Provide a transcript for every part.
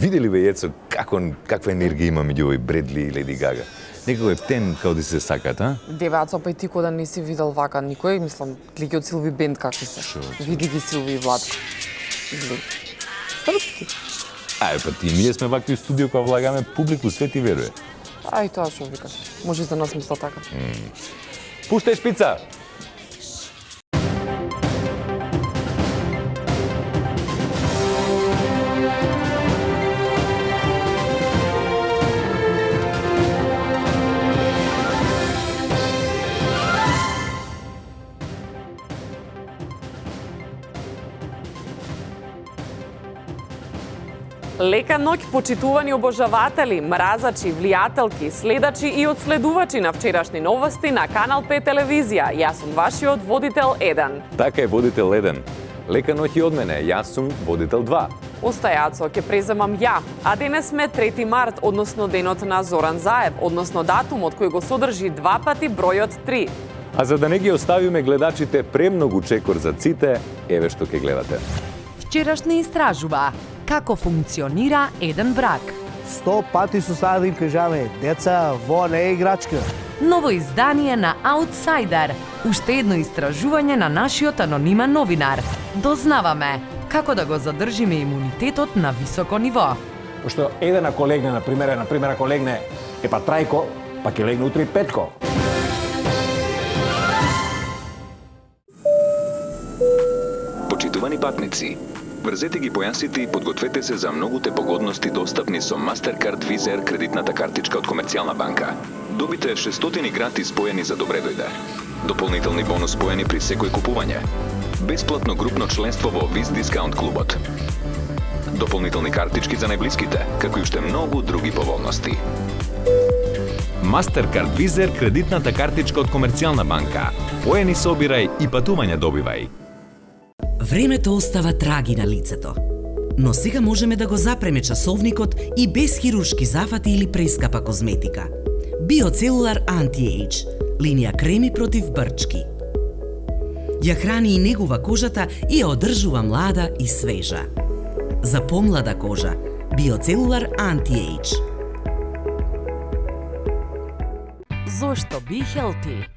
Видели ве Јецо каква енергија има меѓу овој Бредли и Леди Гага? Некако е птен као да се сакат, а? Деваца, па и ти кода не си видел вака никој, мислам, глеги од Силви Бенд какви се. Види ги Силви и Владко. Српски. Ај, па ти ние сме вакви студио кога влагаме публику, све ти веруе. Ај, тоа што викаш. Може и за нас мисла така. Пуштај шпица! Лека ноќ, почитувани обожаватели, мразачи, влијателки, следачи и одследувачи на вчерашни новости на Канал 5 телевизија. Јас сум вашиот водител 1. Така е, водител 1. Лека ноќ и од мене, јас сум водител 2. Остајацо ќе преземам ја, а денес сме 3 март, односно денот на Зоран Заев, односно датумот кој го содржи 2 пати бројот 3. А за да не ги оставиме гледачите премногу чекор за ците, еве што ќе гледате. Вчерашни истражува како функционира еден брак. 100 пати со сада да им кажаме, деца, во не е играчка. Ново издание на Outsider, уште едно истражување на нашиот анонимен новинар. Дознаваме како да го задржиме имунитетот на високо ниво. Пошто еден ако легне, например ако легне па Трајко, па ќе легне утре и Петко. Почитувани патници, врзете ги појасите и подгответе се за многуте погодности достапни со Mastercard Visa Air кредитната картичка од Комерцијална банка. Добите 600 гратис поени за добре дојде. Дополнителни бонус поени при секој купување. Бесплатно групно членство во Viz Discount клубот. Дополнителни картички за најблиските, како и уште многу други поволности. Mastercard Visa Air кредитната картичка од Комерцијална банка. Поени собирај и патување добивај. Времето остава траги на лицето. Но сега можеме да го запреме часовникот и без хируршки зафати или прескапа козметика. Биоцелулар Anti-Age, линија креми против брчки. Ја храни и негува кожата и ја одржува млада и свежа. За помлада кожа, Биоцелулар Anti-Age. Зошто Be Healthy?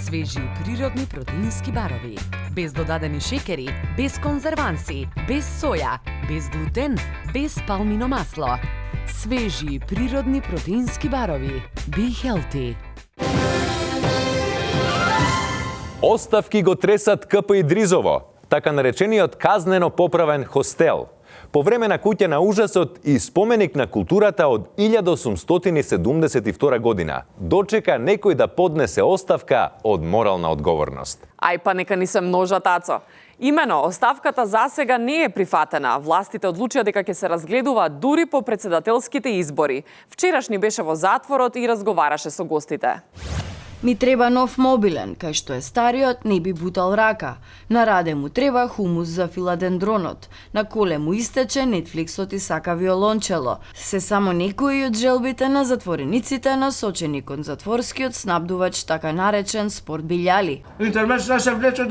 Свежи и природни протеински барови. Без додадени шекери, без конзерванси, без соја, без глутен, без палмино масло. Свежи и природни протеински барови. Be Healthy. Оставки го тресат КП Идризово, така наречениот казнено поправен хостел. По време на куќа на ужасот и споменик на културата од 1872 година, дочека некој да поднесе оставка од морална одговорност. Ај па нека ни се множат, Ацо. Имено, оставката засега не е прифатена. Властите одлучија дека ќе се разгледува дури по председателските избори. Вчерашни беше во затворот и разговараше со гостите. Ми треба нов мобилен, кај што е стариот не би бутал рака. На Раде му треба хумус за филадендронот. На Коле му истече Нетфликсот и сака виолончело. Се само некои од желбите на затворениците насочени кон затворскиот снабдувач, така наречен Спорт Билјали. Интермеч не се влече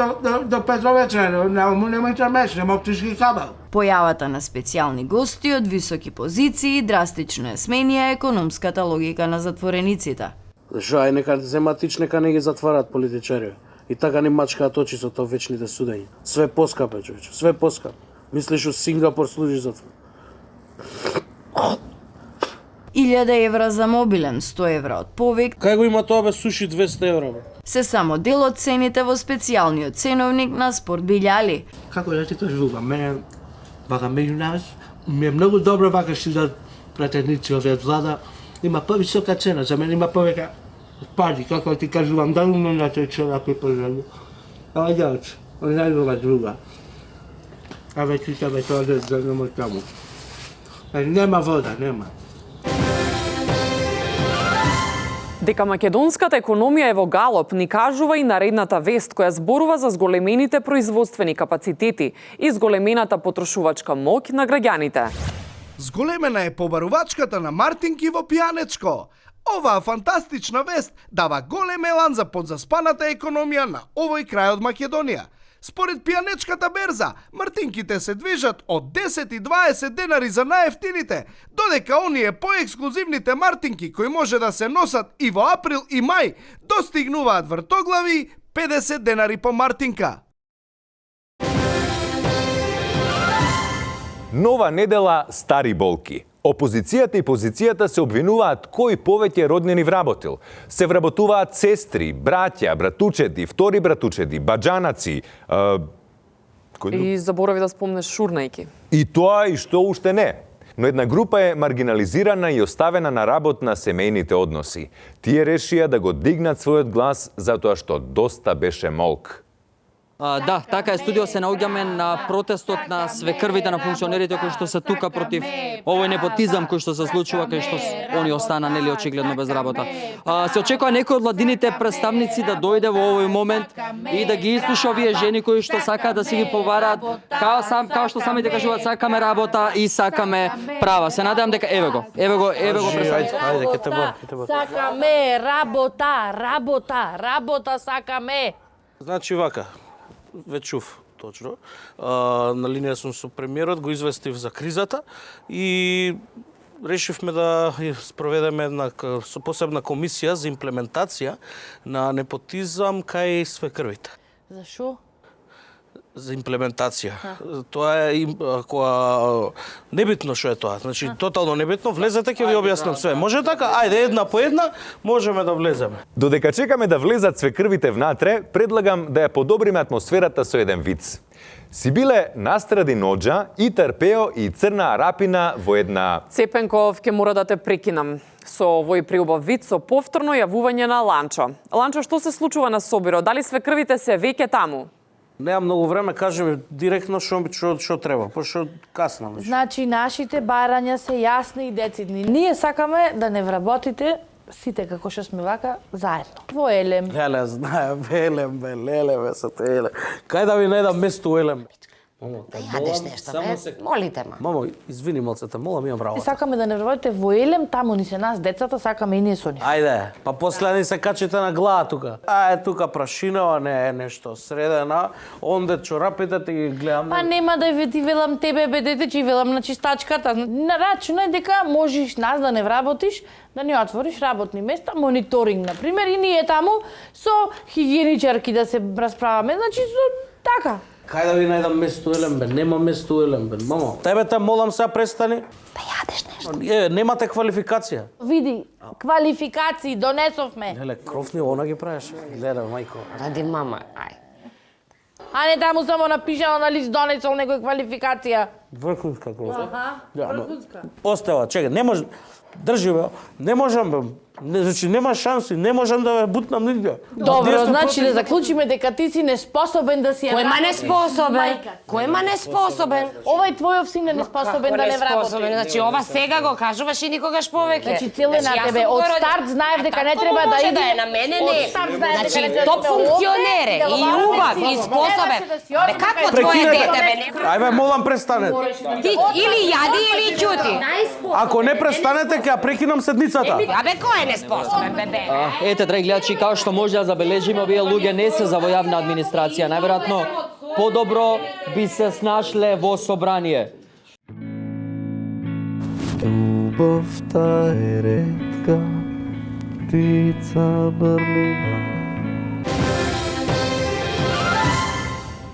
до Петровече, нема интермеч, нема оптички кабел. Појавата на специјални гости од високи позиции драстично е сменија економската логика на затворениците. Зашо ај нека зематич, нека не ги затварат политичари. И така ни мачкаат очи со тоа вечните судења. Све поскапе, човече, све поскапе. Мислиш у Сингапур служи затвор. 1000 евра за мобилен, 100 евра од повик. Кај го има тоа бе, суши 200 евра бе. Се само дел од цените во специјалниот ценовник на Спорт Билјали. Како да ти кажувам, мене вака меѓу нас ми е многу добро вака што да пратеници овие влада. Има повисока цена, за мене има повека пари, како ти кажувам, да умно на тој човек и пожелу. Ама јач, он најдова друга. А веќе тебе тоа да нема таму. Нема вода, нема. Дека македонската економија е во галоп, ни кажува и наредната вест која зборува за зголемените производствени капацитети и зголемената потрошувачка моќ на граѓаните. Зголемена е побарувачката на Мартинки во Пијанечко. Оваа фантастична вест дава голем елан за подзаспаната економија на овој крај од Македонија. Според пијанечката берза, мартинките се движат од 10 и 20 денари за најефтините, додека оние поексклузивните мартинки кои може да се носат и во април и мај, достигнуваат вртоглави 50 денари по мартинка. Нова недела, стари болки. Опозицијата и позицијата се обвинуваат кој повеќе роднини вработил. Се вработуваат сестри, браќа, братучеди, втори братучеди, баџанаци. И заборави да спомнеш шурнајки. И тоа и што уште не. Но една група е маргинализирана и оставена на работ на семејните односи. Тие решија да го дигнат својот глас затоа што доста беше молк. Да, така е, студио се наоѓаме на протестот на свекрвите на функционерите кои што се тука против овој непотизам кој што се случува, кај што они остана нели очигледно без работа. Се очекува некој од владините представници да дојде во овој момент и да ги изслуша овие жени кои што сакаат да си ги повараат, као што самите кажуваат, сакаме работа и сакаме права. Се надевам дека еве го представници. Ајде, ке те бор. Сакаме работа сакаме. Значи вака, веќе чув, точно. На линија сум со премиерот, го известив за кризата и решивме да спроведеме една посебна комисија за имплементација на непотизам кај свекрвите. Зашо? За имплементација. Тоа е која небитно што е тоа. Значи тотално небитно, влезете ќе ви објаснам све. Може така? Ајде една по една можеме да влеземе. Додека чекаме да влезат свекрвите внатре, предлагам да ја подобриме атмосферата со еден виц. Си биле настради ноџа и Тарпео и Црна Арапина во една... Цепенков, ќе мора да те прекинам со овој приубав вид со повторно јавување на Ланчо. Ланчо, што се случува на Собиро? Дали свекрвите се веќе таму? Нема многу време, кажеме директно што треба, пошто касно. Значи, нашите барања се јасни и децидни. Ние сакаме да не вработите сите како што сме вака заедно. Во Елем. Леле, знаем, Елем, бе, леле, бе, са те Елем. Кај да ви најдам место у Елем? Мамо, да јадеш нешто, бе, молите ма. Мамо, извини малцете, молам, имам право. Сакаме да не вработите во Елем, таму ни се нас децата, сакаме и ние со нив. Ајде, па после ни се качите на глава тука. Тука прашинава, не е нешто средена, онде чорапите ти ги гледам. Па нема да ти велам тебе, бе, дете, че велам на чистачката. Рачунај дека можеш нас да не вработиш, да ни отвориш работни места, мониторинг, например, и ние таму со хигиеничарки да се расправаме, значи со така. Кај да ви најдам место Елем, бе? Нема место Елем, бе. Мамо, тебе те молам сега престани. Да јадеш нешто. Немате квалификација. Види, квалификации донесовме. Леле, кровни она ги правиш. Леле, мајко. Ради мама, ај. А не таму само напишано на лист донесол некој квалификација. Врхунска кровна. Врхунска. Остава, чекај, не може. Држи бе, не можам бе. Значи нема шанси, не можам да ве бутнам нигде. Добро, значи да заклучиме дека ти си неспособен да си ја Кој ма неспособен? Кој ма неспособен? Овој твојов син е неспособен да не вработи. Значи ова сега го кажуваш и никогаш повеќе. Значи целе на тебе од старт знаев дека не треба да иде. Да е на мене не. Од старт знаев дека не Значи треба топ функционер е и убав и способен. Бе како твое дете бе? Ајде, молам престанете. Ти или јади или ќути. Ако не престанете, ќе ја прекинам седницата. Абе кој е неспособен бе? Ете, драги гледачи, као што може да забележиме, овие луѓе не се за во јавна администрација. Најверојатно подобро би се снашле во собрание. Љубовта е ретка, птица мрлива.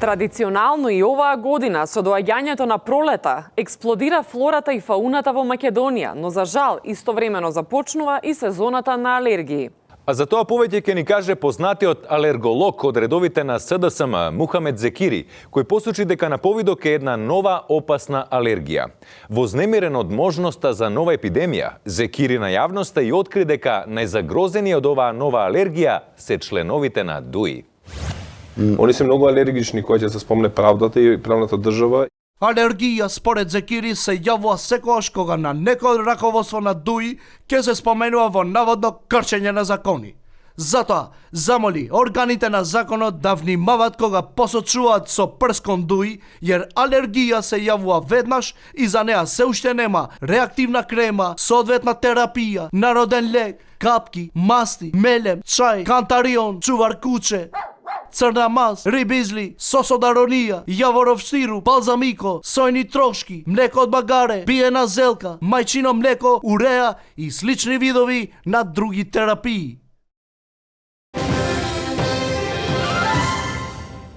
Традиционално и оваа година со доаѓањето на пролета експлодира флората и фауната во Македонија, но за жал истовремено започнува и сезоната на алергии. А за тоа повеќе ќе ни каже познатиот алерголог од редовите на СДСМ Мухамед Зекири, кој посочи дека на повидок е една нова опасна алергија. Вознемирен од можноста за нова епидемија, Зекири на јавноста и откри дека најзагрозени од оваа нова алергија се членовите на ДУИ. Они се многу алергични кога ќе се спомне правдата и правната држава. Алергија според Зекири се јавува секогаш кога на некој раководство на ДУИ ќе се споменува во наводно кршење на закони. Затоа замоли органите на законот да внимават кога посочуваат со прст кон ДУИ, jer алергија се јавува веднаш и за неа се уште нема реактивна крема, соодветна терапија, народен лек, капки, масти, мелем, чај, кантарион, чувар куче. црна мас, рибизли, сосо даронија, јаворов сируп, балзамико, сојни трошки, млеко од магаре, биена зелка, мајчино млеко, уреа и слични видови на други терапии.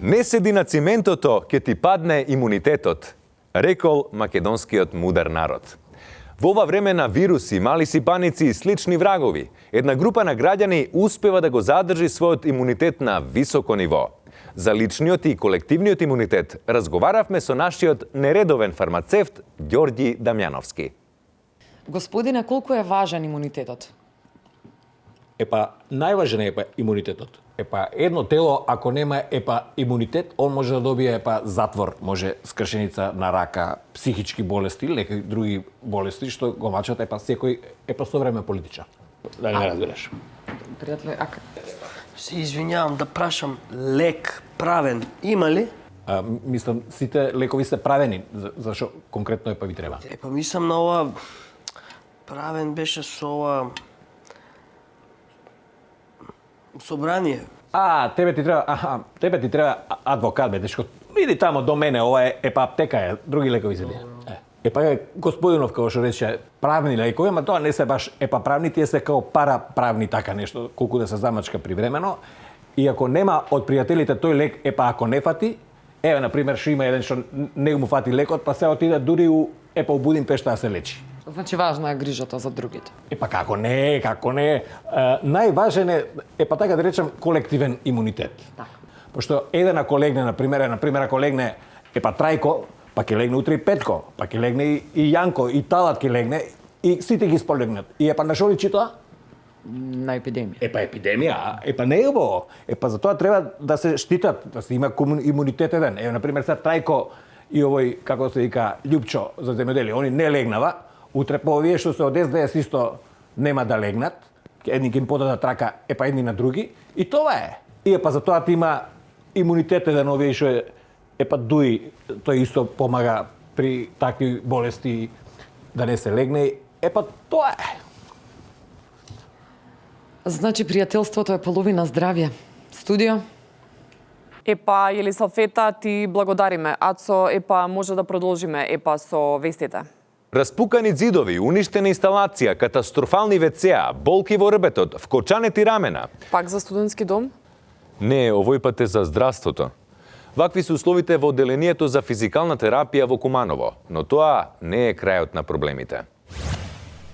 Не седи на циментото, ке ти падне имунитетот, рекол македонскиот мудар народ. Во ова време на вируси, мали сипаници и слични врагови, една група на граѓани успева да го задржи својот имунитет на високо ниво. За личниот и колективниот имунитет разговаравме со нашиот нередовен фармацевт Ѓорѓи Дамјановски. Господине, колку е важен имунитетот? Најважен е имунитетот. Едно тело, ако нема имунитет, он може да добие затвор, може скршеница на рака, психички болести или некои други болести, што го мачат секој современ политичар. Да не разбираш. Пријатле, ака? Се извинјавам да прашам, лек правен има ли? Мислам, сите лекови се правени, зашо конкретно ви треба? Мислам на ова правен беше со ова собрание. Тебе ти треба адвокат, бе, дечко. Иди тамо до мене, ова е аптека, други лекови се бија. Господинов, како што рече, правни лекови, ама тоа не се баш правни, тие се као параправни така нешто, колку да се замачка привремено. И ако нема од пријателите тој лек, ако не фати, например, што има еден што не му фати лекот, па се отиде дури у Будимпешта да се лечи. Значи важна е грижата за другите. Како не. Најважен е така да речем колективен имунитет. Пошто еден ако легне, например ако легне Трајко, па ќе легне утре и Петко, па ќе легне и Јанко, и Талат ќе легне, и сите ги сполегнат. И на шо личи тоа? На епидемија. Епидемија, не е убаво. Затоа треба да се штитат, да се има имунитет еден. Например, сега Трајко и овој, како се вика, Љупчо за земјоделие, они не легнава, утре по овие што се од СДС исто нема да легнат, едни ќе им подадат рака, едни на други, и тоа е. И затоа ти има имунитет еден овие што е дуи, тој исто помага при такви болести да не се легне, тоа е. Значи пријателството е половина здравје. Студио? Елисавета, ти благодариме. Ацо, може да продолжиме со вестите. Распукани ѕидови, уништена инсталација, катастрофални ВЦ-а, болки во рбетот, вкочанети рамена. Пак за студентски дом? Не, овој пат е за здравството. Вакви се условите во одделението за физикална терапија во Куманово, но тоа не е крајот на проблемите.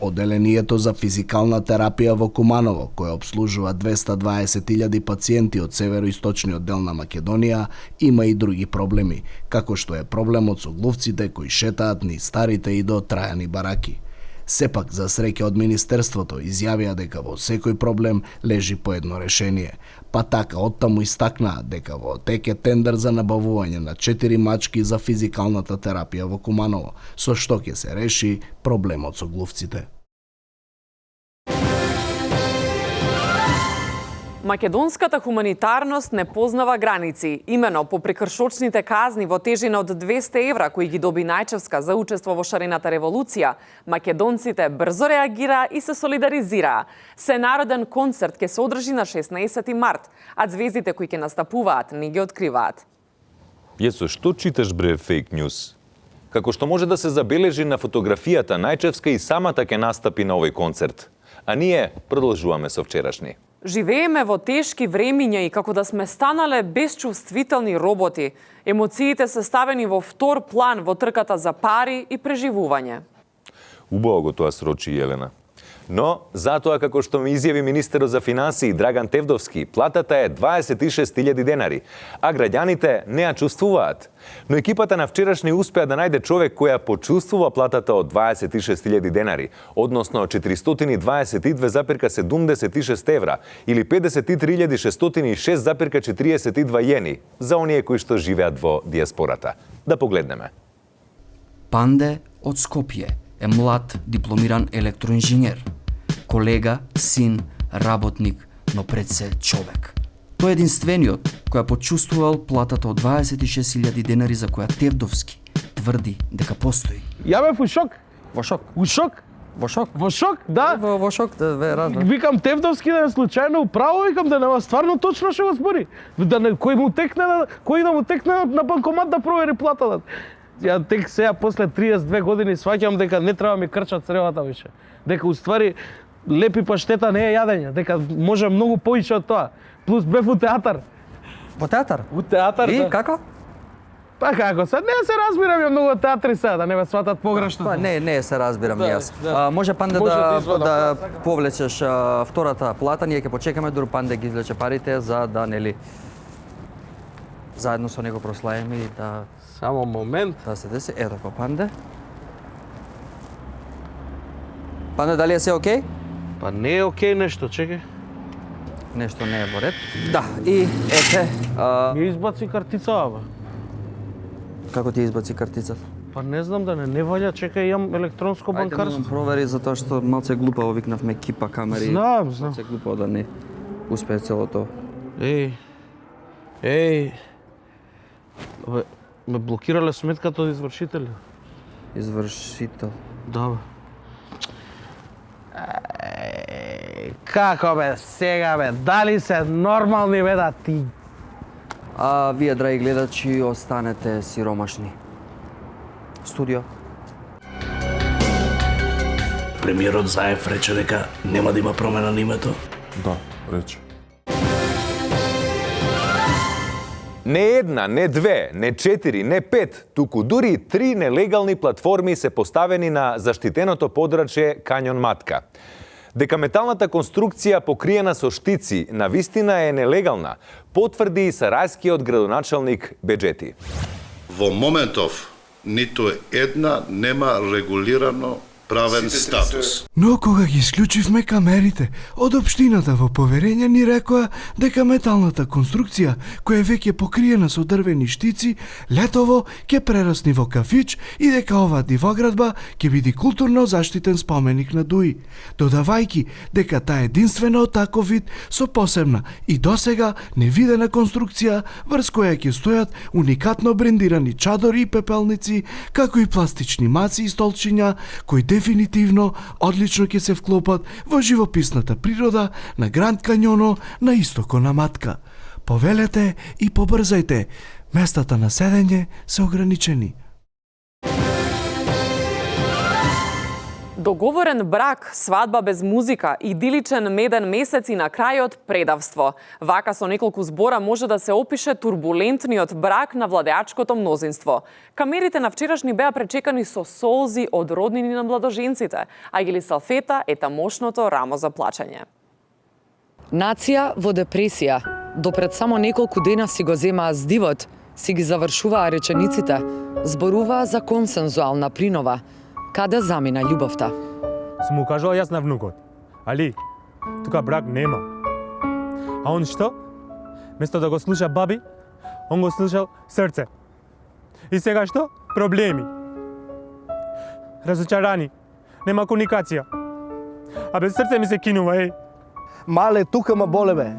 Одделението за физикална терапија во Куманово, кој обслужува 220.000 пациенти од североисточниот дел на Македонија, има и други проблеми, како што е проблемот со глувците кои шетаат низ старите и дотрајани бараки. Сепак, за среќа од Министерството, изјавија дека во секој проблем лежи по едно решение. Па така, оттаму истакнаа дека во тек е тендер за набавување на 4 мачки за физикалната терапија во Куманово, со што ќе се реши проблемот со глувците. Македонската хуманитарност не познава граници. Имено по прекршочните казни во тежина од 200 евра кои ги доби Најчевска за учество во шарената револуција, македонците брзо реагира и се солидаризираа. Сенароден концерт ќе се одржи на 16 март, а звездите кои ќе настапуваат не ги откриваат. Јесо, што читаш бре фейк ньюс? Како што може да се забележи на фотографијата, Најчевска и самата ќе настапи на овој концерт. А ние продолжуваме со вчерашни. Живееме во тешки времиња и како да сме станале безчувствителни роботи. Емоциите се ставени во втор план во трката за пари и преживување. Убаво го тоа срочи Јелена. Но, затоа како што ми изјави министерот за финансии Драган Тевдовски, платата е 26.000 денари, а граѓаните не ја чувствуваат. Но екипата на вчерашни успеа да најде човек која почувствува платата од 26.000 денари, односно 422,76 евра или 53.606,42 јени за оние кои што живеат во диаспората. Да погледнеме. Панде од Скопје е млад дипломиран електроинженер, колега, син, работник, но пред се човек. Тој е единствениот која почувствувал платата од 26.000 денари за која Тевдовски тврди дека постои. Ја бев у шок. Во шок? У шок. Во шок? Во шок, да. Во шок, да, веројатно. Викам Тевдовски да е случајно управо, викам да нема стварно точно што го збори. Да не, кој да му текне на банкомат да провери платата. Ја тек сега после 32 години сваќам дека не треба ми крчат цревата више. Дека уствари лепи паштета не е јадење, дека може многу повеќе од тоа. Плюс бев у театар. Во театар? У театар, И да. како? Па како се, не се разбирам ја многу од театри сега, да не ме сватат погрешно. Па не се разбирам Да, јас. да. Може Панде Може да да извадам. повлечеш втората плата, ние ќе почекаме дури Панде ги извлече парите за да нели заедно со него прославиме и да само момент да се деси. Ето го Панде. Панде, дали е се окей? Па не е окей нешто, чекај. Нешто не е во ред. Да, и ете, Ми избаци картицава, бе. како ти избаци картицата? Па не знам да не валја, чекај, имам електронско Ајде да банкарство. провери затоа што малце глупаво викнавме екипа камери. Знам. Малце глупаво да не успее целото. Еј. Бе, ме блокирале сметката од извршителя. Извршител. Да, бе. Како бе, сега бе, дали се нормални бе да ти? А вие, драги гледачи, останете сиромашни. Студио. Премиерот Заев рече дека нема да има промена на името. Да, рече. Не една, не две, не 4, не 5, туку дури 3 нелегални платформи се поставени на заштитеното подрачје Кањон Матка. Дека металната конструкција покриена со штици на вистина е нелегална, потврди и сарајскиот градоначалник Беџети. Во моментов ниту една нема регулирано правен статус. Но кога ги исклучивме камерите, од општината во поверење ни рекоа дека металната конструкција, која е веќе покриена со дрвени штици, летово ќе прерасни во кафич и дека оваа дивоградба ќе биде културно заштитен споменик на Дуи, додавајќи дека таа е единствена од таков вид со посебна и досега невидена конструкција врз која ќе стојат уникатно брендирани чадори и пепелници, како и пластични маци и столчиња кои дефинитивно одлично ќе се вклопат во живописната природа на Гранд Кањоно на истоко на Матка. Повелете и побрзајте, местата на седење се ограничени. Договорен брак, свадба без музика, идиличен меден месец и на крајот предавство. Вака со неколку збора може да се опише турбулентниот брак на владеачкото мнозинство. Камерите на вчерашни беа пречекани со солзи од роднини на младоженците, а ги ли салфета е тамошното рамо за плачење. Нација во депресија. Допред само неколку дена си го земаа здивот, си ги завршуваа речениците, зборуваа за консензуална принова. Каде замина љубовта? Сум му кажала јас на внукот. Али, тука брак нема. А он што? Место да го слуша баби, он го слушал срце. И сега што? Проблеми. Разочарани. Нема комуникација. А без срце ми се кинува, еј. Мале, тука ма боле бе.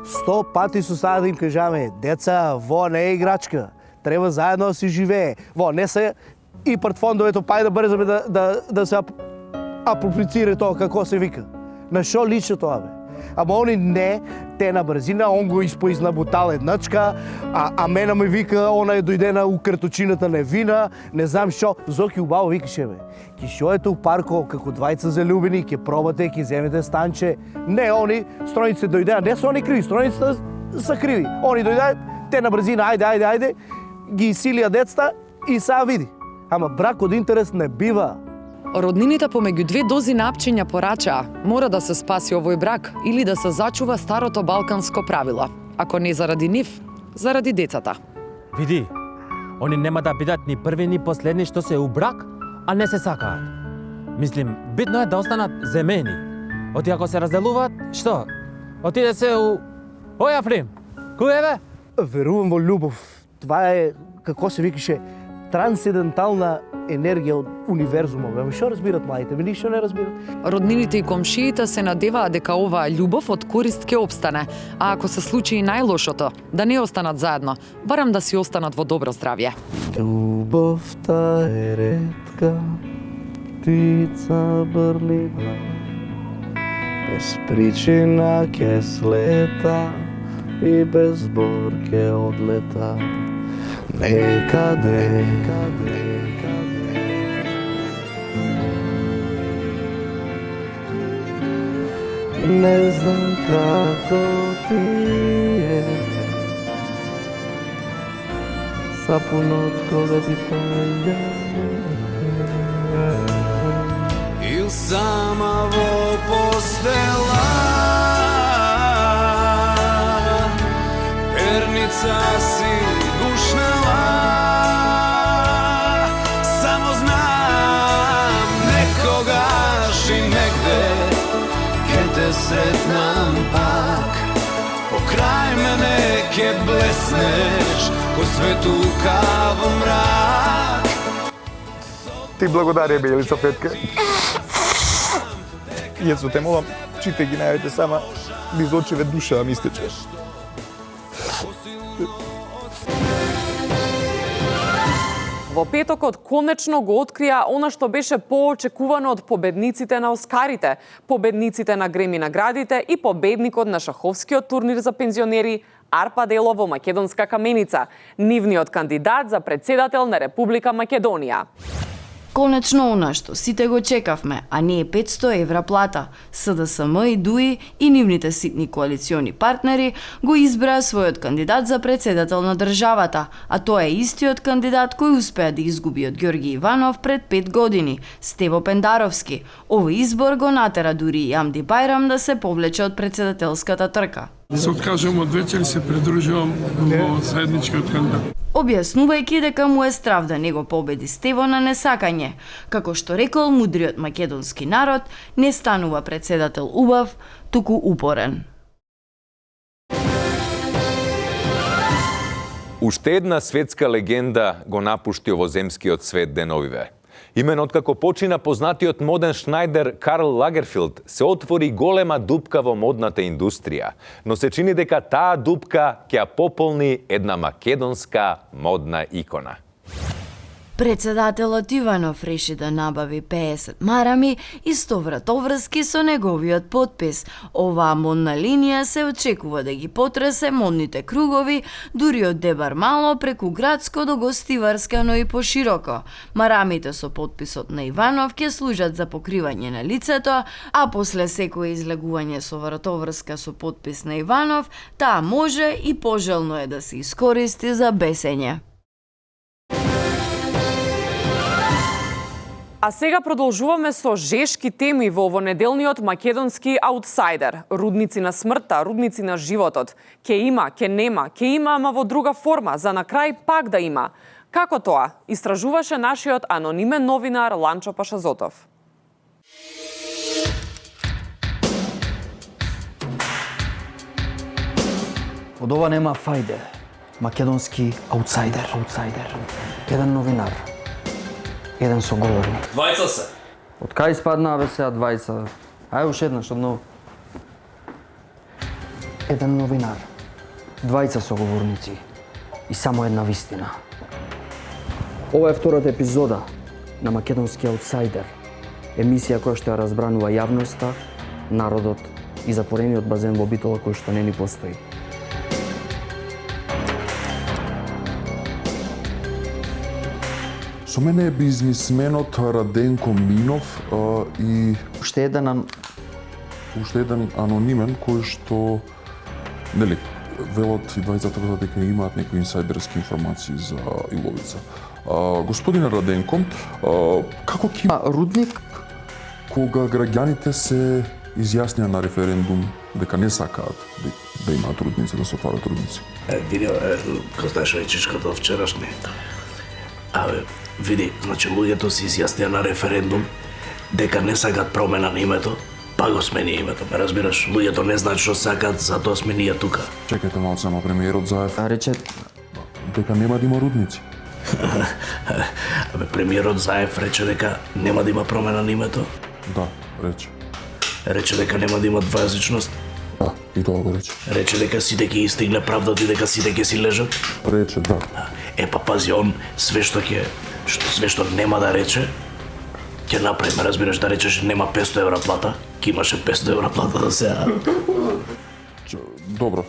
100 пати су сада да им кажаме, деца, во не е играчка. Треба заедно да си живее. Во не се и портфондовето пај да брзаме да се аплицира тоа како се вика. На шо личи тоа бе? Ама они не, те на брзина, он го испоизна бутал едначка, а мене ме вика, она е дојдена у карточината на вина, не знам шо, Зоки убаво викаше бе. Ки шо ете у парко, како двајца залюбени, ке пробате, ке земете станче. Не, они, стројниците дојдеа, не се они криви, стројниците са криви. Они дојдеа, те на брзина, ајде, ги силија децата и сега види. Ама брак од интерес не бива. Роднините помеѓу две дози напчиња порачаа, мора да се спаси овој брак или да се зачува старото балканско правило. Ако не заради нив, заради децата. Види, они нема да бидат ни први ни последни што се у брак, а не се сакаат. Мислим, битно е да останат земени. Оти ако се разделуваат, што? Отиде се у... Ој, Африм, кој е бе? Верувам во љубов. Това е, како се викаше, трансцендентална енергија од универзумот. Ама што разбират младите? Ми ништо не разбират. Роднините и комшиите се надеваат дека оваа љубов од корист ќе опстане, а ако се случи и најлошото, да не останат заедно, барам да си останат во добро здравје. Љубовта е ретка, птица брлива, без причина ке слета и без збор ке одлета некаде. Не знам како ти е сапунот кога ти паѓа Il sama во постела Перница си гушнала Само знам некогаш и негде ке те сретнам пак Покрај мене ке блеснеш ко светулка во мрак Ти благодаря, бе, Елисафетка. Јесо те молам, читај ги најавите сама, низ очеве душа ми истече. Во петокот конечно го открија она што беше поочекувано од победниците на Оскарите, победниците на Греми наградите и победникот на шаховскиот турнир за пензионери Арпа Дело во Македонска Каменица, нивниот кандидат за председател на Република Македонија. Конечно она што сите го чекавме, а не е 500 евра плата. СДСМ и ДУИ и нивните ситни коалициони партнери го избраа својот кандидат за председател на државата, а тоа е истиот кандидат кој успеа да изгуби од Ѓорги Иванов пред 5 години, Стево Пендаровски. Овој избор го натера дури и Амди Бајрам да се повлече од председателската трка. Се откажам од вечер и се придружувам во заедничкиот кандидат. Објаснувајќи дека му е страв да не го победи Стево на несакање. Како што рекол мудриот македонски народ, не станува председател убав, туку упорен. Уште една светска легенда го напушти овоземскиот свет деновиве. Именно откако почина познатиот моден шнајдер Карл Лагерфилд, се отвори голема дупка во модната индустрија, но се чини дека таа дупка ќе ја пополни една македонска модна икона. Председателот Иванов реши да набави 50 марами и 100 вратоврски со неговиот подпис. Оваа модна линија се очекува да ги потресе модните кругови, дури од Дебар Мало преку градско до Гостиварска, но и пошироко. Марамите со подписот на Иванов ќе служат за покривање на лицето, а после секое излегување со вратоврска со подпис на Иванов, таа може и пожелно е да се искористи за бесење. А сега продолжуваме со жешки теми во овонеделниот македонски аутсайдер. Рудници на смртта, рудници на животот. Ке има, ке нема, ке има, ама во друга форма, за на крај пак да има. Како тоа? Истражуваше нашиот анонимен новинар Ланчо Пашазотов. Од ова нема фајде. Македонски аутсайдер. Еден новинар. Еден соговорник. Двајца се. Од кај спадна бе сега двајца? Ај уште еднаш одново. Еден новинар. Двајца соговорници. И само една вистина. Ова е втората епизода на Македонски аутсайдер. Емисија која што ја разбранува јавноста, народот и затворениот базен во Битола кој што не ни постои. Со мене е бизнисменот Раденко Минов и уште еден анонимен кој што нели велат и двајцата велат дека имаат некои инсайдерски информации за Иловица. Господин Раденко, како ќе рудник кога граѓаните се изјаснија на референдум дека не сакаат да имаат рудници, да се отварат рудници? Видео, како знаеш речичката вчерашни. Види, значи луѓето се изјаснија на референдум дека не сакаат промена на името, па го смени името. Ме разбираш, луѓето не знаат што сакаат, затоа сме ние тука. Чекајте малку, само премиерот Заев рече дека нема да има рудници. Премиерот Заев рече дека нема да има промена на името. Да, рече. Рече дека нема да има двојазичност. Да, и тоа го рече. Рече дека сите ќе истигне правдата и дека сите ќе си лежат. Рече, да. Па пази, он све што нема да рече, ќе направиме, разбираш, да речеш нема 500 евра плата, ќе имаше 500 евра плата за сега. Добро,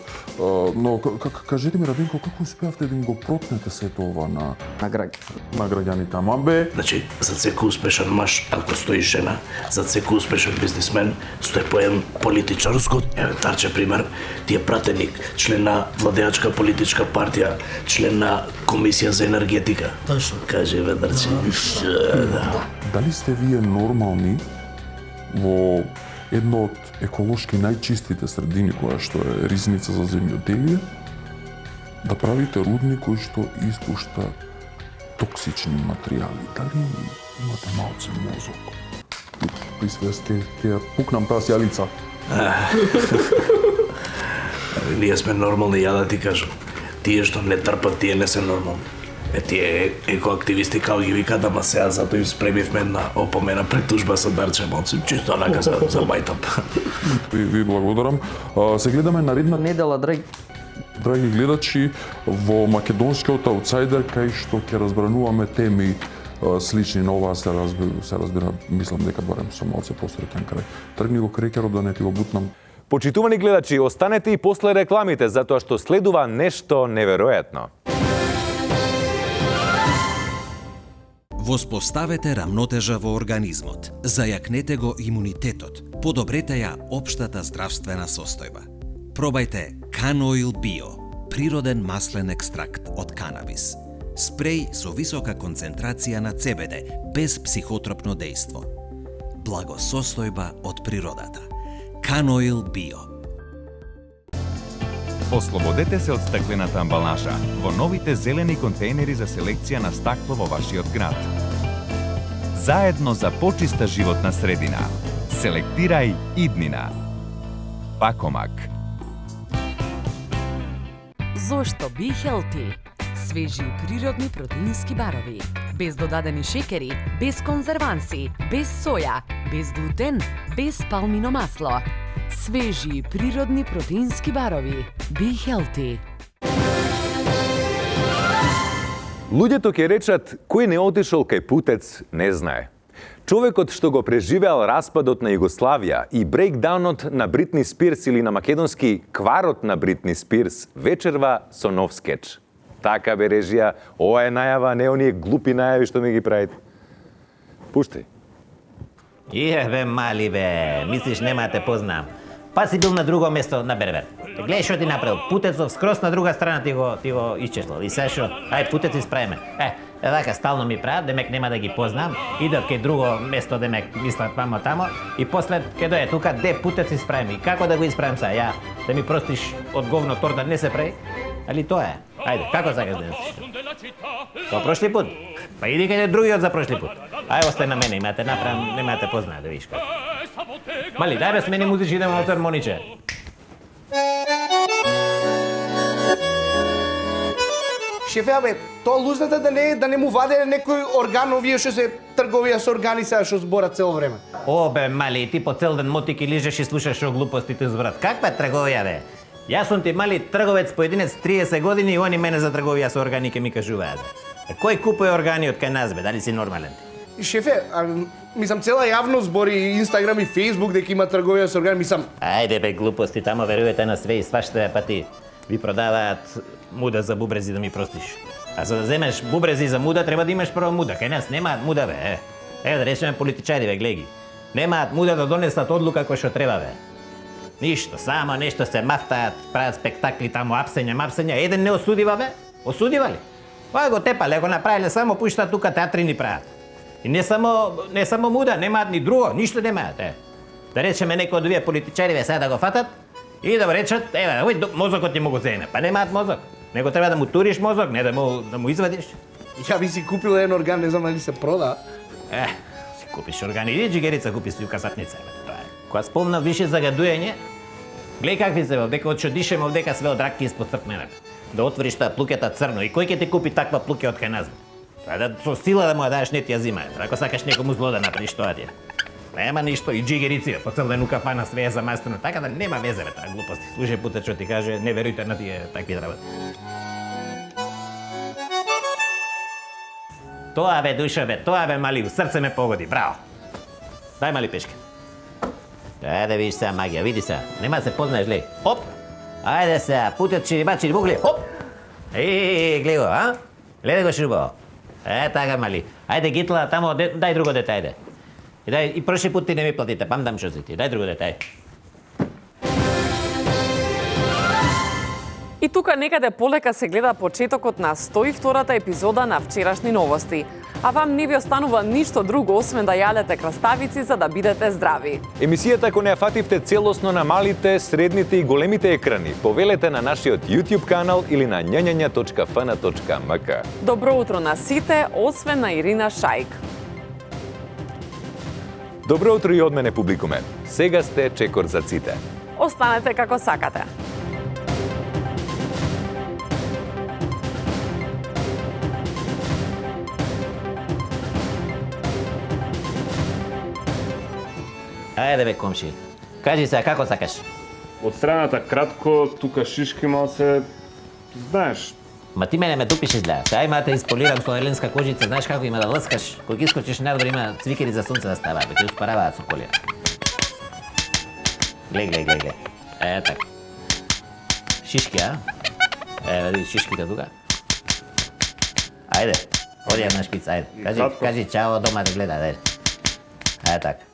но кажете ми, Раденко, како успеавте да им го протнете сето ова на граѓаните? Амбе? Значи, за секој успешен маж, ако стои жена, за секој успешен бизнисмен, стои по еден политичар згод. Еве, Тарче пример, ти е пратеник, член на владеачка политичка партија, член на Комисија за енергетика. Точно. Каже, бе, Тарче. Дали сте вие нормални во едно од еколошки најчистите средини, која што е Ризница за земјоделие, да правите рудник кој што испушта токсични материјали? Дали имате малце мозок? При свест ќе пукнам таа сјалица. Ние сме нормални, ја да ти кажам. Тие што не трпат, тие не се нормални. Тие екоактивисти као ги викаат, ама сега зато им спремивме една опомена претужба со Дарче Моци, чисто онака за бајтап. Ви благодарам. Се гледаме наредна недела, драги гледачи, во македонскиот аутсайдер, кај што ќе разбрануваме теми слични на оваа, се разбира, мислам дека барем со малце посреќен крај. Тргни го крекерот да не ти го бутнам. Почитувани гледачи, останете и после рекламите, затоа што следува нешто неверојатно. Воспоставете рамнотежа во организмот, зајакнете го имунитетот, подобрете ја општата здравствена состојба. Пробајте Canoil Bio, природен маслен екстракт од канабис. Спреј со висока концентрација на CBD, без психотропно дејство. Благосостојба од природата. Canoil Bio. Ослободете се од стаклената амбалажа во новите зелени контейнери за селекција на стакло во вашиот град. Заедно за почиста животна средина. Селектирај иднина. Пакомак. Зошто Be Healthy? Свежи и природни протеински барови. Без додадени шекери, без конзерванси, без соја, без глутен, без палмино масло. Свежи и природни протеински барови. Be Healthy. Луѓето ќе речат, кој не отишол кај Путец, не знае. Човекот што го преживеал распадот на Југославија и брейкдаунот на Бритни Спирс или на македонски кварот на Бритни Спирс, вечерва со нов скеч. Така бе режија, ова е најава, не оние глупи најави што ми ги правите. Пуштај. Бе, мали бе, мислиш нема да те познам. Па си бил на друго место на Бербер. Гледај што ти направил, Путецов скрос на друга страна ти го исчеслал. И сега што, ај Путец исправиме. Така стално ми прават, демек нема да ги познам. Идат кај друго место, демек мислат вамо тамо. И после ке дое тука, де Путец исправиме. И како да го исправим сега? Ја, да ми простиш од говно торта не се прави? Али тоа е. Ајде, како сакаш да мислиш? Тоа прошли пут? Па иди кај другиот за прошли пут. Ај, остај на мене, имате направам, нема да те познае, да видиш како. Мали, дај бе смени музичи, идемо на цермониче. Шефе, абе, тоа лузнете да не му ваде некој орган, овие што се трговија со органи сега што зборат цело време. Бе, мали, ти по цел ден мотики лижеш и слушаш што глупостите зборат. Каква трговија, бе? Јас сум ти мали трговец поединец 30 години и они мене за трговија со органи ке ми кажуваат. Кој купува органи од кај нас, бе? Дали си нормален? Шефе, мислам цела јавност збори Инстаграм и Фејсбук дека има трговија со органи, мислам. Ајде бе, глупости, тамо верувате на све и свашта, па ти ви продаваат муда за бубрези да ми простиш. А за да земеш бубрези за муда треба да имаш прво муда. Кај нас немаат муда, бе. Ево да речеме политичари, бе, глеги. Немаат муда да донесат одлука кој што треба, бе. Ништо, само нешто се мафтаат, прават спектакли тамо, апсења. Еден не осудива, бе? Осудива ли? Ова го тепале, го направиле, само пуштаат тука театри ни прават. И не само муда, немаат ни друго, ништо немаат, Да речеме некој од овие политичари, бе, сега да го фатат и да го речат, овој мозокот ти му го земе. Па немаат мозок. Него треба да му туриш мозок, не да му извадиш. Ја би си купил еден орган, не знам дали се прода. Си купиш органи, иди джигерица купи си у касапница, бе. Кога спомна више загадуење, гледај какви се, дека од што дишеме овдека све од рак испод цркнеме. Да отвориш таа плуќата црно и кој ќе ти купи таква плуќа од кај нас? Да со сила да му ја даеш, не ти ја зима. Ако сакаш некому зло да направиш тоа ти. Нема ништо и джигерици, по цел ден у кафана све е замастено, така да нема везе бе таа глупости. Слушај Путец што ти каже, не верујте на тие такви работи. Тоа бе душа бе, тоа бе мали, срце ме погоди, браво. Дай мали пешки. Ајде видиш сега магија, види сега. Нема да се познаеш, лей. Оп! Ајде сега, путет чирибачи бугли. Оп! Гледай го, а? Гледай го шурбо. Така мали. Ајде гитла тамо, дај друго дете, ајде. И прошли пут ти не ми платите, памдам што си ти. Дај друго дете, ајде. И тука некаде полека се гледа почетокот на 102-та епизода на вчерашни новости. А вам не ви останува ништо друго освен да јадете краставици за да бидете здрави. Емисијата, ако не ја фативте целосно на малите, средните и големите екрани, повелете на нашиот YouTube канал или на njanjanja.fn.mk. Добро утро на сите, освен на Ирина Шајк. Добро утро и од мене, публикуме. Сега сте чекор за ците. Останете како сакате. Ајде бе, комши. Кажи сега, како сакаш? Од страната кратко, тука шишки малце, знаеш. Ма ти мене ме дупиш изгледа. Сега има да изполирам со еленска кожица, знаеш како има да лъскаш. Кога ги искочиш надвор има цвикери за сонце да ставаат, бе, ти успараваат со колира. Гледай. Така. Шишки, а? Види шишките тука. Ајде, оди една шпица, ајде. Кажи чао дома да гледа, ајде. Така.